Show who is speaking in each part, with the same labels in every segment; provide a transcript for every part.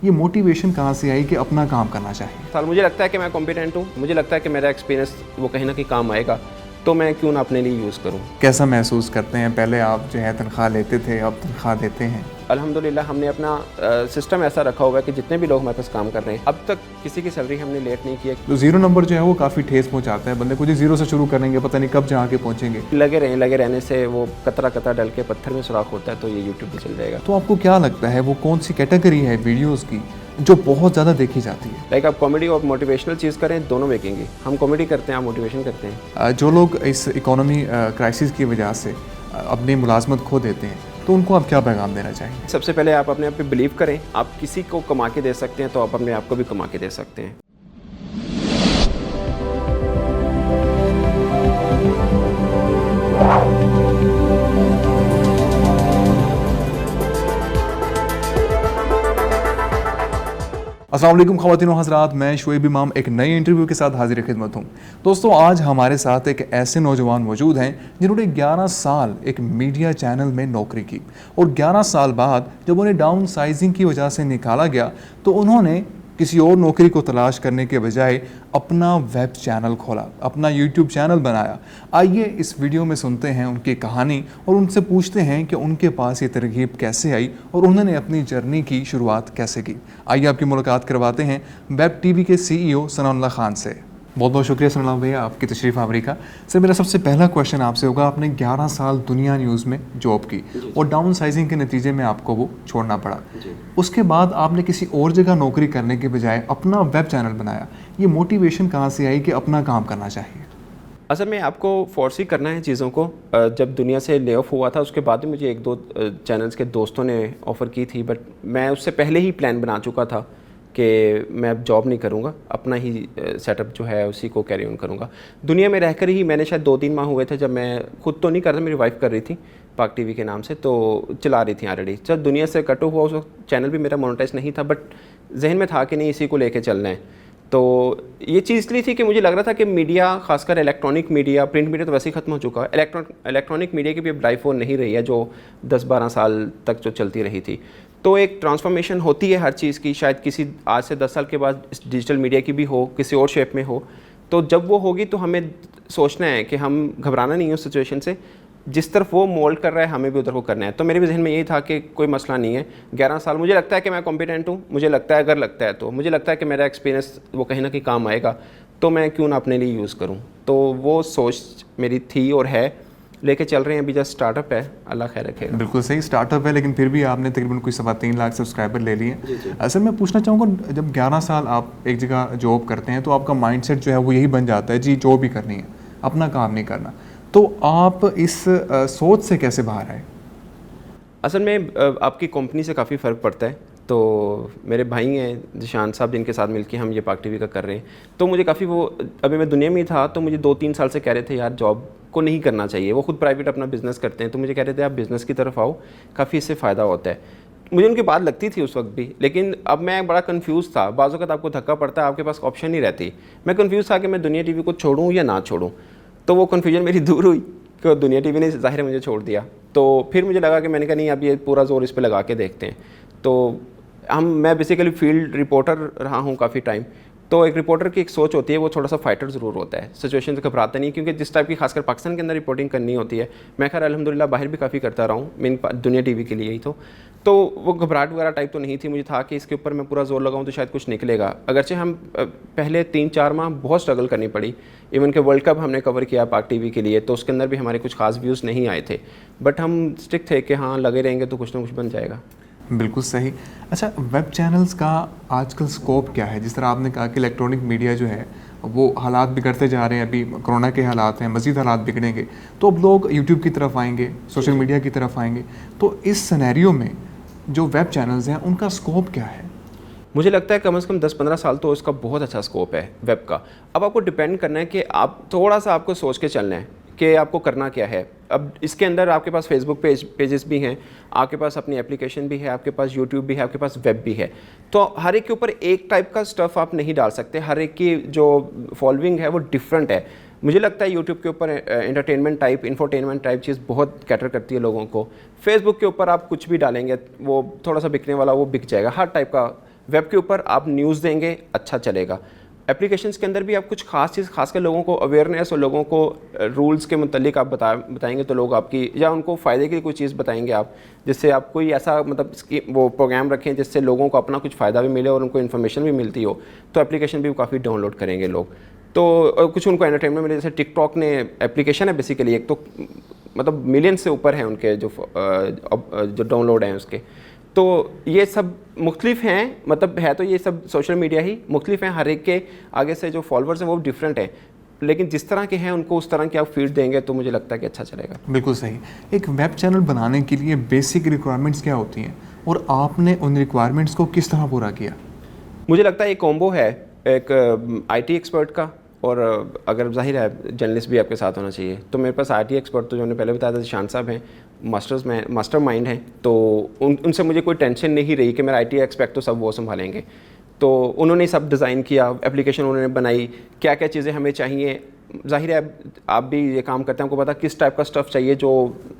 Speaker 1: ये मोटिवेशन कहाँ से आई कि अपना काम करना चाहिए?
Speaker 2: सर मुझे लगता है कि मैं कॉम्पिटेंट हूँ, मुझे लगता है कि मेरा एक्सपीरियंस वो कहीं ना कहीं काम आएगा, तो मैं क्यों ना अपने लिए यूज़ करूँ।
Speaker 1: कैसा महसूस करते हैं? पहले आप जो है तनख्वाह लेते थे, अब तनख्वाह देते हैं।
Speaker 2: अल्हम्दुलिल्लाह हमने अपना सिस्टम ऐसा रखा हुआ है कि जितने भी लोग हमारे पास काम कर रहे हैं, अब तक किसी की सैलरी हमने लेट नहीं किया।
Speaker 1: तो ज़ीरो नंबर जो है वो काफ़ी ठेस पहुँचाता है बंदे को, जो ज़ीरो से शुरू करेंगे पता नहीं कब जहाँ के पहुँचेंगे।
Speaker 2: लगे रहने से वो कतरा कतरा डल के पत्थर में सुराख होता है, तो ये यूट्यूब पे चल जाएगा।
Speaker 1: तो आपको क्या लगता है वो कौन सी कैटेगरी है वीडियोज़ की जो बहुत ज़्यादा देखी जाती है?
Speaker 2: लाइक आप कॉमेडी और मोटिवेशनल चीज़ करें, दोनों बिकेंगे। हम कॉमेडी करते हैं, आप मोटिवेशन करते हैं।
Speaker 1: जो लोग इस इकोनॉमी क्राइसिस की वजह से अपनी मुलाजमत खो देते हैं, तो उनको आप क्या पैगाम देना चाहेंगे?
Speaker 2: सबसे पहले आप अपने आप पे बिलीव करें। आप किसी को कमा के दे सकते हैं, तो आप अपने आप को भी कमा के दे सकते हैं।
Speaker 1: अस्सलाम वालेकुम ख़वातीन व हज़रात, मैं शुएब इमाम एक नए इंटरव्यू के साथ हाजिर खिदमत हूँ। दोस्तों, आज हमारे साथ एक ऐसे नौजवान मौजूद हैं जिन्होंने 11 साल एक मीडिया चैनल में नौकरी की और 11 साल बाद जब उन्हें डाउन साइजिंग की वजह से निकाला गया तो उन्होंने किसी और नौकरी को तलाश करने के बजाय अपना वेब चैनल खोला, अपना यूट्यूब चैनल बनाया। आइए इस वीडियो में सुनते हैं उनकी कहानी और उनसे पूछते हैं कि उनके पास ये तरगीब कैसे आई और उन्होंने अपनी जर्नी की शुरुआत कैसे की। आइए आपकी मुलाकात करवाते हैं वेब टीवी के CEO सनाउल्लाह खान से। बहुत बहुत शुक्रिया सनाउल्लाह भैया आपकी तशरीफ़ अमेरिका। सर, मेरा सबसे पहला क्वेश्चन आपसे होगा, आपने 11 साल दुनिया न्यूज़ में जॉब की और डाउन साइजिंग के नतीजे में आपको वो छोड़ना पड़ा। उसके बाद आपने किसी और जगह नौकरी करने के बजाय अपना वेब चैनल बनाया। ये मोटिवेशन कहाँ से आई कि अपना काम करना चाहिए?
Speaker 2: असल में आपको फोर्स ही करना है चीज़ों को। जब दुनिया से ले ऑफ हुआ था उसके बाद भी मुझे एक दो चैनल्स के दोस्तों ने ऑफ़र की थी, बट मैं उससे पहले ही प्लान बना चुका था कि मैं अब जॉब नहीं करूँगा, अपना ही सेटअप जो है उसी को कैरी ऑन करूँगा। दुनिया में रहकर ही मैंने शायद 2-3 माह हुए थे जब मैं खुद तो नहीं कर रहा, मेरी वाइफ कर रही थी पाक टीवी के नाम से, तो चला रही थी ऑलरेडी। जब दुनिया से कट हुआ उस वक्त चैनल भी मेरा मोनेटाइज नहीं था, बट जहन में था कि नहीं इसी को लेके चलना है। तो ये चीज़ इसलिए थी कि मुझे लग रहा था कि मीडिया, खासकर इलेक्ट्रॉनिक मीडिया, प्रिंट मीडिया तो वैसे ही ख़त्म हो चुका है, इलेक्ट्रॉनिक मीडिया की भी अब लाइफ वो नहीं रही है जो 10-12 साल तक जो चलती रही थी। तो एक ट्रांसफॉर्मेशन होती है हर चीज़ की, शायद किसी आज से 10 साल के बाद डिजिटल मीडिया की भी हो, किसी और शेप में हो। तो जब वो होगी तो हमें सोचना है कि हम घबराना नहीं है उस सिचुएशन से, जिस तरफ वो मोल्ड कर रहा है हमें भी उधर को करना है। तो मेरे भी जहन में यही था कि कोई मसला नहीं है। 11 साल मुझे लगता है कि मैं कॉम्पिटेंट हूँ, मुझे लगता है, अगर लगता है तो मुझे लगता है कि मेरा एक्सपीरियंस वो कहीं ना कहीं काम आएगा, तो मैं क्यों ना अपने लिए यूज़ करूँ। तो वो सोच मेरी थी और है, लेके चल रहे हैं। अभी जस्ट स्टार्टअप है, अल्लाह खैर रखेगा।
Speaker 1: बिल्कुल सही, स्टार्टअप है, लेकिन फिर भी आपने तकरीबन कोई 3.25 लाख सब्सक्राइबर ले लिए। असल मैं पूछना चाहूँगा, जब 11 साल आप एक जगह जॉब करते हैं तो आपका माइंडसेट जो है वो यही बन जाता है, जी जॉब ही करनी है, अपना काम नहीं करना। तो आप इस सोच से कैसे बाहर आए?
Speaker 2: असल में आपकी कंपनी से काफ़ी फ़र्क पड़ता है। तो मेरे भाई हैं जिशान साहब, जिनके साथ मिलके हम ये पाक टीवी का कर रहे हैं, तो मुझे काफ़ी वो, अभी मैं दुनिया में ही था तो मुझे 2-3 साल से कह रहे थे यार जॉब को नहीं करना चाहिए। वो खुद प्राइवेट अपना बिज़नेस करते हैं, तो मुझे कह रहे थे आप बिज़नेस की तरफ आओ, काफ़ी इससे फ़ायदा होता है। मुझे उनकी बात लगती थी उस वक्त भी, लेकिन अब मैं बड़ा कंफ्यूज था। बाज़ वक़्त आपको धक्का पड़ता है, आपके पास ऑप्शन नहीं रहती। मैं कंफ्यूज था कि मैं दुनिया टीवी को छोड़ूँ या ना छोड़ूँ। तो वो कन्फ्यूजन मेरी दूर हुई कि दुनिया टीवी ने ज़ाहिर है मुझे छोड़ दिया। तो फिर मुझे लगा कि मैंने कहा नहीं, अब ये पूरा जोर इस पे लगा के देखते हैं। तो मैं बेसिकली फील्ड रिपोर्टर रहा हूँ काफ़ी टाइम। तो एक रिपोर्टर की एक सोच होती है, वो थोड़ा सा फाइटर ज़रूर होता है, सिचुएशन से घबराता नहीं, क्योंकि जिस टाइप की खासकर पाकिस्तान के अंदर रिपोर्टिंग करनी होती है, मैं खैर अल्हम्दुलिल्लाह बाहर भी काफ़ी करता रहा हूँ, मेन दुनिया टीवी के लिए ही। तो वो घबराहट वगैरह टाइप तो नहीं थी। मुझे था कि इसके ऊपर मैं पूरा जोर लगाऊं तो शायद कुछ निकलेगा। अगरचे हम पहले 3-4 माह बहुत स्ट्रगल करनी पड़ी। इवन के वर्ल्ड कप हमने कवर किया पाक टीवी के लिए, तो उसके अंदर भी हमारे कुछ खास व्यूज़ नहीं आए थे, बट हम स्टिक थे कि हाँ लगे रहेंगे तो कुछ ना कुछ बन जाएगा।
Speaker 1: बिल्कुल सही। अच्छा, वेब चैनल्स का आजकल स्कोप क्या है? जिस तरह आपने कहा कि इलेक्ट्रॉनिक मीडिया जो है वो हालात बिगड़ते जा रहे हैं, अभी कोरोना के हालात हैं, मज़ीद हालात बिगड़ेंगे, तो अब लोग यूट्यूब की तरफ आएंगे, सोशल मीडिया की तरफ आएंगे। तो इस सिनेरियो में जो वेब चैनल्स हैं उनका स्कोप क्या है?
Speaker 2: मुझे लगता है कम से कम 10-15 साल तो इसका बहुत अच्छा स्कोप है वेब का। अब आपको डिपेंड करना है कि आप थोड़ा सा आपको सोच के चलना है कि आपको करना क्या है। अब इसके अंदर आपके पास फेसबुक पेजेस भी हैं, आपके पास अपनी एप्लीकेशन भी है, आपके पास यूट्यूब भी है, आपके पास वेब भी है। तो हर एक के ऊपर एक टाइप का स्टफ़ आप नहीं डाल सकते, हर एक की जो फॉलोइंग है वो डिफरेंट है। मुझे लगता है यूट्यूब के ऊपर एंटरटेनमेंट टाइप, इन्फोटेनमेंट टाइप चीज़ बहुत कैटर करती है लोगों को। फेसबुक के ऊपर आप कुछ भी डालेंगे वो थोड़ा सा बिकने वाला वो बिक जाएगा, हर टाइप का वेब के ऊपर आप न्यूज़ देंगे, अच्छा चलेगा। एप्लीकेशंस के अंदर भी आप कुछ खास चीज़, खासकर लोगों को अवेयरनेस और लोगों को रूल्स के मुतालिक आप बताएंगे तो लोग आपकी, या उनको फ़ायदे की कोई चीज़ बताएंगे आप, जिससे आप कोई ऐसा मतलब वो प्रोग्राम रखें जिससे लोगों को अपना कुछ फ़ायदा भी मिले और उनको इन्फॉर्मेशन भी मिलती हो, तो एप्लीकेशन भी काफ़ी डाउनलोड करेंगे लोग। तो कुछ उनको एंटरटेनमेंट मिले, जैसे टिकटॉक ने एप्लीकेशन है बेसिकली, एक तो मतलब मिलियन से ऊपर हैं उनके जो डाउनलोड हैं उसके। तो ये सब मुख्तलिफ हैं, मतलब है तो ये सब सोशल मीडिया ही मुख्तलिफ हैं, हर एक के आगे से जो फॉलोअर्स हैं वो डिफरेंट हैं, लेकिन जिस तरह के हैं उनको उस तरह की आप फीड देंगे तो मुझे लगता है कि अच्छा चलेगा।
Speaker 1: बिल्कुल सही। एक वेब चैनल बनाने के लिए बेसिक रिक्वायरमेंट्स क्या होती हैं और आपने उन रिक्वायरमेंट्स को किस तरह पूरा किया?
Speaker 2: मुझे लगता है एक कॉम्बो है, एक आईटी एक्सपर्ट का, और अगर जाहिर है जर्नलिस्ट भी आपके साथ होना चाहिए। तो मेरे पास आईटी एक्सपर्ट तो जो मैंने पहले बताया था शान साहब हैं, मास्टर माइंड हैं, तो उनसे मुझे कोई टेंशन नहीं रही कि मेरा आईटी एक्सपेक्ट तो सब वो संभालेंगे। तो उन्होंने सब डिज़ाइन किया, एप्लीकेशन उन्होंने बनाई, क्या क्या चीज़ें हमें चाहिए। जाहिर है आप भी ये काम करते हैं, आपको पता किस टाइप का स्टफ़ चाहिए जो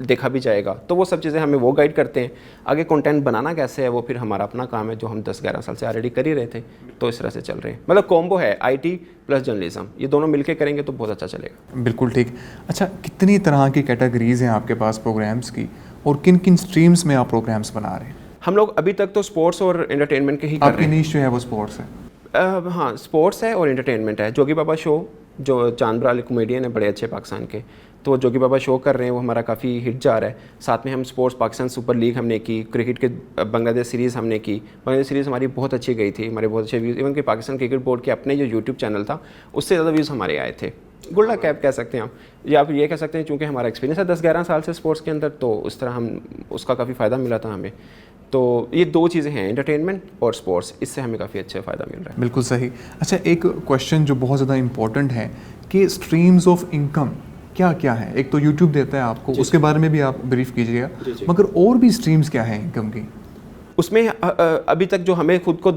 Speaker 2: देखा भी जाएगा, तो वो सब चीज़ें हमें वो गाइड करते हैं। आगे कंटेंट बनाना कैसे है वो फिर हमारा अपना काम है, जो हम 10-11 साल से ऑलरेडी कर ही रहे थे, तो इस तरह से चल रहे हैं। मतलब कॉम्बो है आईटी प्लस जर्नलिज्म, ये दोनों मिलकर करेंगे तो बहुत अच्छा चलेगा।
Speaker 1: बिल्कुल ठीक। अच्छा, कितनी तरह की कैटेगरीज़ हैं आपके पास प्रोग्राम्स की, और किन किन स्ट्रीम्स में आप प्रोग्राम्स बना रहे हैं?
Speaker 2: हम लोग अभी तक तो स्पोर्ट्स और एंटरटेनमेंट के ही कर रहे
Speaker 1: आपकी
Speaker 2: हैं।
Speaker 1: नीश जो है वो स्पोर्ट्स है?
Speaker 2: हाँ, स्पोर्ट्स है और एंटरटेनमेंट है। जोगी बाबा शो, जो चांद बराल कॉमेडियन है बड़े अच्छे पाकिस्तान के, तो वो जोगी बाबा शो कर रहे हैं, वो हमारा काफ़ी हिट जा रहा है। साथ में हम स्पोर्ट्स पाकिस्तान सुपर लीग हमने की, क्रिकेट के बांग्लादेश सीरीज़ हमने की। बांग्लादेश सीरीज़ हमारी बहुत अच्छी गई थी, हमारे बहुत अच्छे व्यूज़, इवन कि पाकिस्तान क्रिकेट बोर्ड के अपने जो यूट्यूब चैनल था उससे ज़्यादा व्यूज़ हमारे आए थे। गुल्ला कैप कह सकते हैं आप, या आप ये कह सकते हैं चूँकि हमारा एक्सपीरियंस है 10-11 साल से स्पोर्ट्स के अंदर, तो उस तरह हम उसका काफ़ी फ़ायदा मिला था हमें। तो ये दो चीज़ें हैं, एंटरटेनमेंट और स्पोर्ट्स, इससे हमें काफ़ी अच्छा फ़ायदा मिल रहा है।
Speaker 1: बिल्कुल सही। अच्छा, एक क्वेश्चन जो बहुत ज़्यादा इंपॉर्टेंट है कि स्ट्रीम्स ऑफ इनकम क्या क्या है? एक तो यूट्यूब देता है आपको, उसके बारे में भी आप ब्रीफ कीजिएगा, मगर और भी स्ट्रीम्स क्या है इनकम की?
Speaker 2: उसमें अभी तक जो हमें खुद को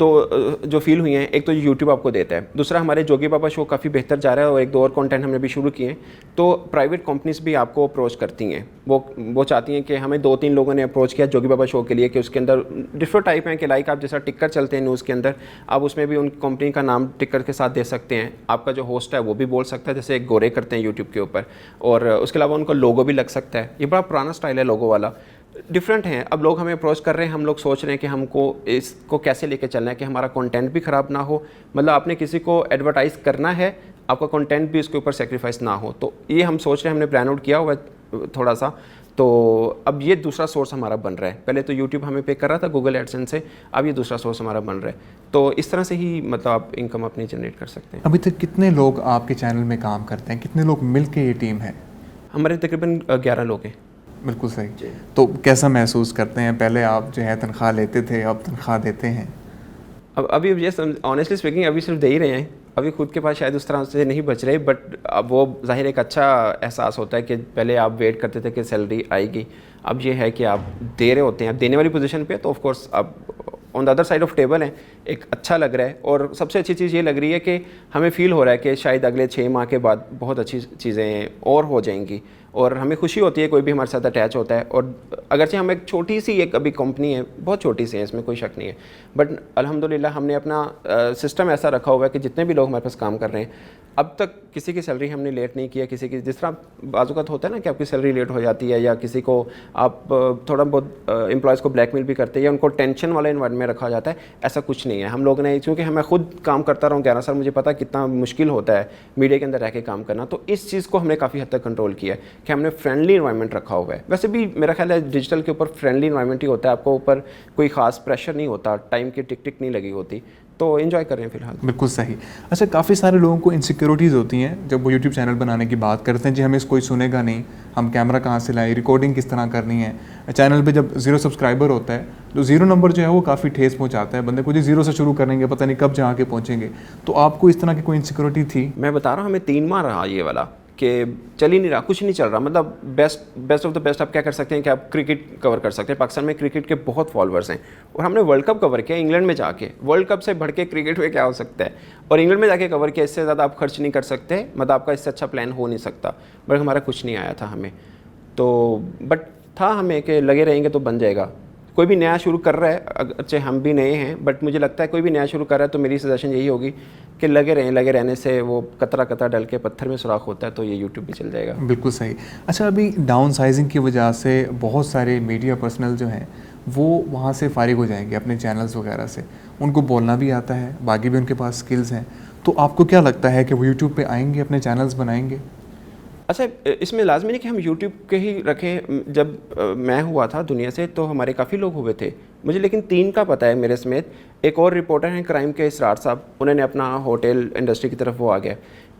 Speaker 2: जो फील हुई हैं, एक तो यूट्यूब आपको देता है, दूसरा हमारे जोगी बाबा शो काफ़ी बेहतर जा रहा है, और एक दो और कंटेंट हमने भी शुरू किए हैं। तो प्राइवेट कंपनीज भी आपको अप्रोच करती हैं, वो चाहती हैं कि हमें 2-3 लोगों ने अप्रोच किया जोगी बाबा शो के लिए, कि उसके अंदर डिफरेंट टाइप हैं कि लाइक आप जैसा टिकर चलते हैं न्यूज़ के अंदर, आप उसमें भी उन कंपनी का नाम टिकर के साथ दे सकते हैं। आपका जो होस्ट है वो भी बोल सकता है, जैसे एक गोरे करते हैं यूट्यूब के ऊपर, और उसके अलावा उनका लोगो भी लग सकता है। ये बड़ा पुराना स्टाइल है लोगो वाला, डिफरेंट हैं। अब लोग हमें अप्रोच कर रहे हैं, हम लोग सोच रहे हैं कि हमको इसको कैसे लेके चलना है कि हमारा कंटेंट भी ख़राब ना हो। मतलब आपने किसी को एडवर्टाइज़ करना है, आपका कंटेंट भी उसके ऊपर सेक्रीफाइस ना हो, तो ये हम सोच रहे हैं, हमने प्लान आउट किया हुआ है थोड़ा सा। तो अब ये दूसरा सोर्स हमारा बन रहा है। पहले तो यूट्यूब हमें पे कर रहा था गूगल एडसेंस से, अब ये दूसरा सोर्स हमारा बन रहा है। तो इस तरह से ही मतलब आप इनकम अपनी जनरेट कर सकते हैं।
Speaker 1: अभी तक कितने लोग आपके चैनल में काम करते हैं, कितने लोग मिल के ये टीम है?
Speaker 2: हमारे तकरीबन 11 लोग हैं।
Speaker 1: बिल्कुल सही। तो कैसा महसूस करते हैं? पहले आप जो है तनख्वाह लेते थे, अब तनख्वाह देते हैं?
Speaker 2: अब अभी ये ऑनेस्टली स्पीकिंग अभी सिर्फ दे ही रहे हैं, अभी खुद के पास शायद उस तरह से नहीं बच रहे, बट अब वो ज़ाहिर एक अच्छा एहसास होता है कि पहले आप वेट करते थे कि सैलरी आएगी, अब ये है कि आप दे रहे होते हैं, आप देने वाली पोजीशन पे, तो ऑफ कोर्स आप on the other side of table हैं, एक अच्छा लग रहा है। और सबसे अच्छी चीज़ ये लग रही है कि हमें फ़ील हो रहा है कि शायद अगले 6 माह के बाद बहुत अच्छी चीज़ें और हो जाएंगी, और हमें खुशी होती है कोई भी हमारे साथ अटैच होता है। और अगरचे हम एक छोटी सी एक अभी कंपनी है, बहुत छोटी सी है, इसमें कोई शक नहीं है, बट अल्हम्दुलिल्लाह हमने अपना सिस्टम ऐसा रखा हुआ है कि जितने भी लोग हमारे पास काम कर रहे हैं, अब तक किसी की सैलरी हमने लेट नहीं किया। किसी की, जिस तरह बाज़-औक़ात होता है ना कि आपकी सैलरी लेट हो जाती है, या किसी को आप थोड़ा बहुत एम्प्लॉयज़ को ब्लैकमेल भी करते हैं, या उनको टेंशन वाले एनवायरनमेंट में रखा जाता है, ऐसा कुछ नहीं है। हम लोग ने, क्योंकि मैं खुद काम करता रहा हूँ 11 साल, मुझे पता कितना मुश्किल होता है मीडिया के अंदर रह के काम करना, तो इस चीज़ को हमने काफ़ी हद तक कंट्रोल किया है कि हमने फ्रेंडली एनवायरनमेंट रखा हुआ है। वैसे भी मेरा ख्याल है डिजिटल के ऊपर फ्रेंडली एनवायरनमेंट ही होता है, आपको ऊपर कोई ख़ास प्रेशर नहीं होता, टाइम की टिक टिक नहीं लगी होती, तो एंजॉय कर रहे हैं फिलहाल।
Speaker 1: बिल्कुल सही। अच्छा, काफ़ी सारे लोगों को इनसिक्योरिटीज़ होती हैं जब वो यूट्यूब चैनल बनाने की बात करते हैं, जी हमें कोई सुनेगा नहीं, हम कैमरा कहाँ से लाएं, रिकॉर्डिंग किस तरह करनी है। चैनल पे जब 0 सब्सक्राइबर होता है तो 0 नंबर जो है वो काफ़ी ठेस पहुँचाता है बंदे को, जी 0 से शुरू करेंगे, पता नहीं कब जहाँ के पहुँचेंगे। तो आपको इस तरह की कोई इनसिक्योरिटी थी?
Speaker 2: मैं बता रहा हूँ, हमें 3 माह रहा ये वाला कि चल ही नहीं रहा, कुछ नहीं चल रहा। मतलब बेस्ट ऑफ द बेस्ट आप क्या कर सकते हैं कि आप क्रिकेट कवर कर सकते हैं। पाकिस्तान में क्रिकेट के बहुत फॉलोअर्स हैं, और हमने वर्ल्ड कप कवर किया इंग्लैंड में जाके। वर्ल्ड कप से बढ़ के क्रिकेट में क्या हो सकता है, और इंग्लैंड में जाके कवर किया, इससे ज़्यादा आप खर्च नहीं कर सकते, मतलब आपका इससे अच्छा प्लान हो नहीं सकता। बट हमारा कुछ नहीं आया था हमें, तो बट था हमें कि लगे रहेंगे तो बन जाएगा, कोई भी नया शुरू कर रहा है, अच्छे हम भी नए हैं, बट मुझे लगता है कोई भी नया शुरू कर रहा है तो मेरी सजेशन यही होगी कि लगे रहने से वो कतरा कतरा डल के पत्थर में सुराख होता है, तो ये यूट्यूब भी चल जाएगा।
Speaker 1: बिल्कुल सही। अच्छा, अभी डाउन साइजिंग की वजह से बहुत सारे मीडिया पर्सनल जो हैं वो वहाँ से फारिग हो जाएंगे अपने चैनल्स वगैरह से, उनको बोलना भी आता है, बाकी भी उनके पास स्किल्स हैं, तो आपको क्या लगता है कि वो यूट्यूब पे आएंगे, अपने चैनल्स बनाएंगे?
Speaker 2: अच्छा, इसमें लाजमी नहीं कि हम यूट्यूब के ही रखें। जब मैं हुआ था दुनिया से तो हमारे काफ़ी लोग हुए थे मुझे, लेकिन 3 का पता है मेरे समेत। एक और रिपोर्टर हैं क्राइम के, इसरार साहब, उन्होंने अपना होटल इंडस्ट्री की तरफ वो आ गया।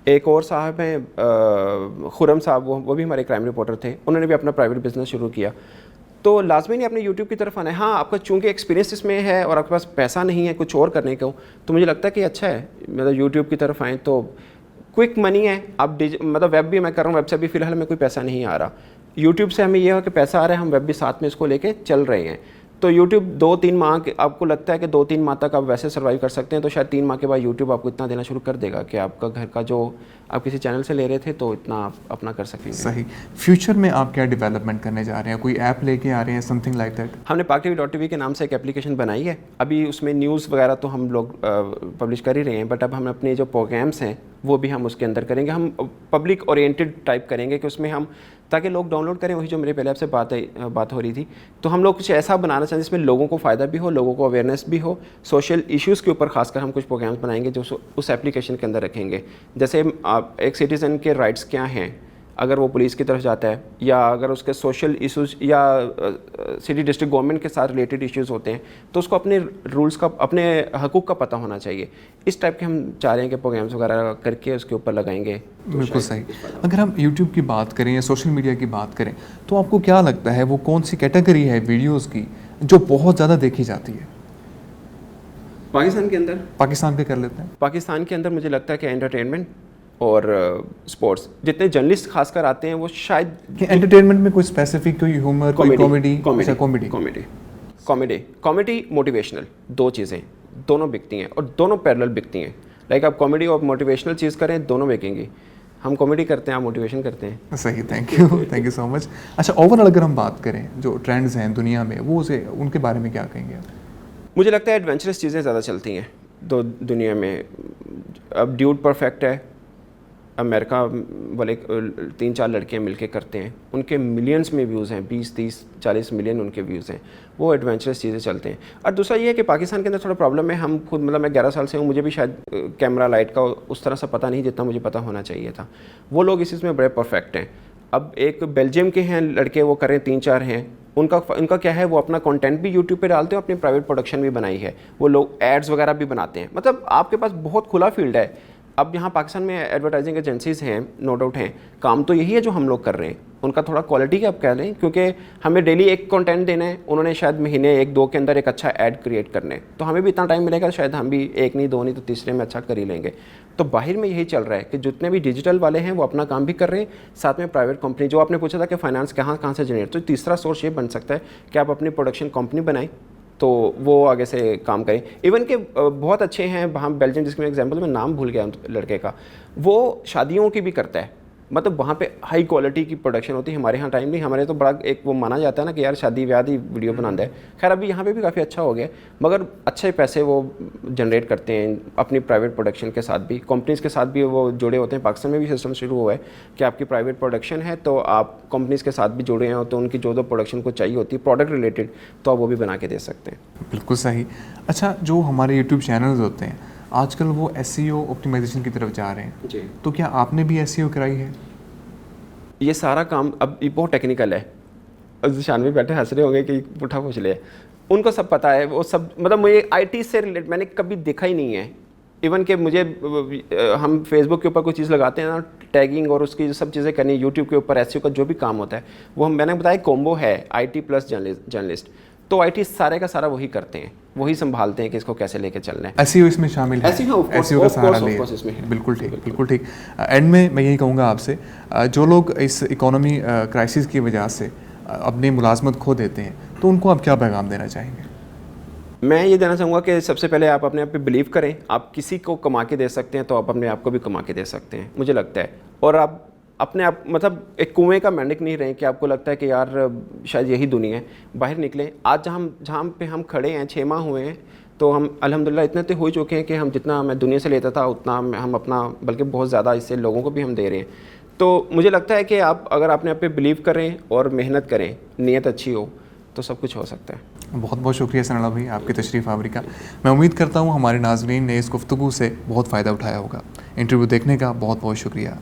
Speaker 2: एक और साहब हैं खुरम साहब, वो भी हमारे क्राइम रिपोर्टर थे, उन्होंने भी अपना प्राइवेट बिजनेस शुरू किया। तो लाजमी नहीं अपने यूट्यूब की तरफ आना है। हाँ, आपका चूंकि एक्सपीरियंस इसमें है और आपके पास पैसा नहीं है कुछ और करने को, तो मुझे लगता है कि अच्छा है मतलब यूट्यूब की तरफ आएँ तो क्विक मनी है। आप मतलब वेब भी मैं कर रहा हूँ, वेब से भी फिलहाल हमें कोई पैसा नहीं आ रहा। यूट्यूब से हमें यह है कि पैसा आ रहा है, हम वेब भी साथ में इसको लेके चल रहे हैं। तो यूट्यूब 2-3 माह के, आपको लगता है कि 2-3 माह तक आप वैसे सर्वाइव कर सकते हैं, तो शायद 3 माह के बाद यूट्यूब आपको इतना देना शुरू कर देगा कि आपका घर का जो आप किसी चैनल से ले रहे थे तो इतना आप अपना कर सकेंगे।
Speaker 1: सही। फ्यूचर में आप क्या डेवलपमेंट करने जा रहे हैं? कोई ऐप लेके आ रहे हैं, समथिंग लाइक दैट?
Speaker 2: हमने PakTV.tv के नाम से एक एप्लीकेशन बनाई है। अभी उसमें न्यूज़ वगैरह तो हम लोग पब्लिश कर ही रहे हैं, बट अब हम अपने जो प्रोग्राम्स हैं वो भी हम उसके अंदर करेंगे। हम पब्लिक ओरिएंटेड टाइप करेंगे कि उसमें हम, ताकि लोग डाउनलोड करें, वही जो मेरे पहले आपसे बात हो रही थी। तो हम लोग कुछ ऐसा बनाना चाहते हैं जिसमें लोगों को फ़ायदा भी हो, लोगों को अवेयरनेस भी हो। सोशल इश्यूज़ के ऊपर खासकर हम कुछ प्रोग्राम्स बनाएंगे जो उस एप्लीकेशन के अंदर रखेंगे। जैसे आप एक सिटीज़न के राइट्स क्या हैं अगर वो पुलिस की तरफ जाता है, या अगर उसके सोशल इश्यूज़ या सिटी डिस्ट्रिक्ट गवर्नमेंट के साथ रिलेटेड इश्यूज़ होते हैं, तो उसको अपने रूल्स का, अपने हकूक़ का पता होना चाहिए। इस टाइप के हम चाह रहे हैं कि प्रोग्राम्स वगैरह करके उसके ऊपर लगाएंगे।
Speaker 1: बिल्कुल सही। अगर हम यूट्यूब की बात करें या सोशल मीडिया की बात करें, तो आपको क्या लगता है वो कौन सी कैटेगरी है वीडियोज़ की जो बहुत ज़्यादा देखी जाती है
Speaker 2: पाकिस्तान के अंदर?
Speaker 1: पाकिस्तान पे कर लेते हैं।
Speaker 2: पाकिस्तान के अंदर मुझे लगता है कि एंटरटेनमेंट और स्पोर्ट्स, जितने जर्नलिस्ट खासकर आते हैं वो शायद
Speaker 1: एंटरटेनमेंट में कोई स्पेसिफिक, कोई ह्यूमर, कोई
Speaker 2: कॉमेडी मोटिवेशनल, 2 चीज़ें दोनों बिकती हैं और दोनों पैरेलल बिकती हैं। लाइक आप कॉमेडी और मोटिवेशनल चीज़ करें, दोनों बिकेंगी। हम कॉमेडी करते हैं, आप मोटिवेशन करते हैं।
Speaker 1: सही, थैंक यू सो मच। अच्छा, ओवरऑल अगर हम बात करें जो ट्रेंड्स हैं दुनिया में, वो उसे उनके बारे में क्या कहेंगे आप?
Speaker 2: मुझे लगता है एडवेंचरस चीज़ें ज़्यादा चलती हैं दुनिया में। अब ड्यूड परफेक्ट है, अमेरिका वाले 3-4 लड़कियां मिलके करते हैं, उनके मिलियंस में व्यूज़ हैं, 20-30-40 मिलियन उनके व्यूज़ हैं। वो एडवेंचरस चीज़ें चलते हैं। और दूसरा ये है कि पाकिस्तान के अंदर थोड़ा प्रॉब्लम है, हम खुद, मतलब मैं 11 साल से हूँ, मुझे भी शायद कैमरा लाइट का उस तरह से पता नहीं जितना मुझे पता होना चाहिए था। वो लोग इस चीज़ में बड़े परफेक्ट हैं। अब एक बेल्जियम के हैं लड़के, वो करें 3-4 हैं, उनका क्या है, वो अपना कंटेंट भी यूट्यूब पे डालते हैं, अपनी प्राइवेट प्रोडक्शन भी बनाई है, वो लोग एड्स वगैरह भी बनाते हैं। मतलब आपके पास बहुत खुला फील्ड है। अब यहाँ पाकिस्तान में एडवर्टाइजिंग एजेंसीज़ हैं, नो डाउट हैं, काम तो यही है जो हम लोग कर रहे हैं। उनका थोड़ा क्वालिटी का आप कह लें, क्योंकि हमें डेली एक कंटेंट देना है, उन्होंने शायद महीने 1-2 के अंदर एक अच्छा ऐड क्रिएट करने हैं, तो हमें भी इतना टाइम मिलेगा, शायद हम भी 1 नहीं 2 नहीं तो तीसरे में अच्छा कर ही लेंगे। तो बाहर में यही चल रहा है कि जितने भी डिजिटल वाले हैं वो अपना काम भी कर रहे हैं, साथ में प्राइवेट कंपनी, जो आपने पूछा था कि फाइनेंस कहाँ से जनरेट, तो तीसरा सोर्स ये बन सकता है कि आप अपनी प्रोडक्शन कंपनी बनाएं, तो वो आगे से काम करें। इवन के बहुत अच्छे हैं, हम बेल्जियम, जिसके मैं एग्जांपल में नाम भूल गया लड़के का, वो शादियों की भी करता है। मतलब वहाँ पे हाई क्वालिटी की प्रोडक्शन होती है। हमारे यहाँ टाइम नहीं, हमारे तो बड़ा एक वो माना जाता है ना कि यार शादी ब्याह ही वीडियो बनाता है। खैर अभी यहाँ पे भी काफ़ी अच्छा हो गया, मगर अच्छे पैसे वो जनरेट करते हैं अपनी प्राइवेट प्रोडक्शन के साथ भी, कंपनीज़ के साथ भी वो जुड़े होते हैं। पाकिस्तान में भी सिस्टम शुरू हुआ है कि आपकी प्राइवेट प्रोडक्शन है तो आप कंपनीज़ के साथ भी जुड़े हैं, तो उनकी जो प्रोडक्शन को चाहिए होती है प्रोडक्ट रिलेटेड, तो आप वो भी बना के दे सकते हैं।
Speaker 1: बिल्कुल सही। अच्छा, जो हमारे यूट्यूब चैनल्स होते हैं आजकल वो SEO ऑप्टिमाइजेशन की तरफ जा रहे हैं
Speaker 2: जी,
Speaker 1: तो क्या आपने भी SEO कराई है?
Speaker 2: ये सारा काम अब ये बहुत टेक्निकल है। शान में बैठे हंस रहे होंगे कि पुठा पूछ ले, उनको सब पता है वो सब। मतलब मुझे IT से रिलेटेड मैंने कभी देखा ही नहीं है। इवन कि मुझे हम फेसबुक के ऊपर कोई चीज़ लगाते हैं ना, टैगिंग और उसकी जो सब चीज़ें करनी, यूट्यूब के ऊपर SEO का जो भी काम होता है वो मैंने बताया कॉम्बो है, IT प्लस जर्नलिस्ट। तो IT सारे का सारा वही करते हैं, वही संभालते हैं कि इसको कैसे लेके चलना है।
Speaker 1: SEO इसमें शामिल है,
Speaker 2: SEO
Speaker 1: का सहारा ले। बिल्कुल ठीक। एंड में मैं यही कहूँगा आपसे, जो लोग इस इकोनॉमी क्राइसिस की वजह से अपनी मुलाजमत खो देते हैं, तो उनको आप क्या पैगाम देना चाहेंगे?
Speaker 2: मैं ये देना चाहूँगा कि सबसे पहले आप अपने आप पे बिलीव करें। आप किसी को कमा के दे सकते हैं तो आप अपने आप को भी कमा के दे सकते हैं, मुझे लगता है। और आप अपने आप मतलब एक कुएं का मेंढक नहीं रहे कि आपको लगता है कि यार शायद यही दुनिया है। बाहर निकलें। आज जहाँ पे हम खड़े हैं 6 माह हुए हैं, तो हम अल्हम्दुलिल्लाह इतने तो हो चुके हैं कि हम जितना मैं दुनिया से लेता था उतना हम अपना, बल्कि बहुत ज़्यादा इससे लोगों को भी हम दे रहे हैं। तो मुझे लगता है कि आप अगर अपने आप पे बिलीव करें और मेहनत करें, नीयत अच्छी हो, तो सब कुछ हो सकता है।
Speaker 1: बहुत बहुत शुक्रिया सनाला भाई आपकी तशरीफ़ आवरी का। मैं उम्मीद करता हूँ हमारे नाज़रीन ने इस गुफ्तगू से बहुत फ़ायदा उठाया होगा। इंटरव्यू देखने का बहुत बहुत शुक्रिया।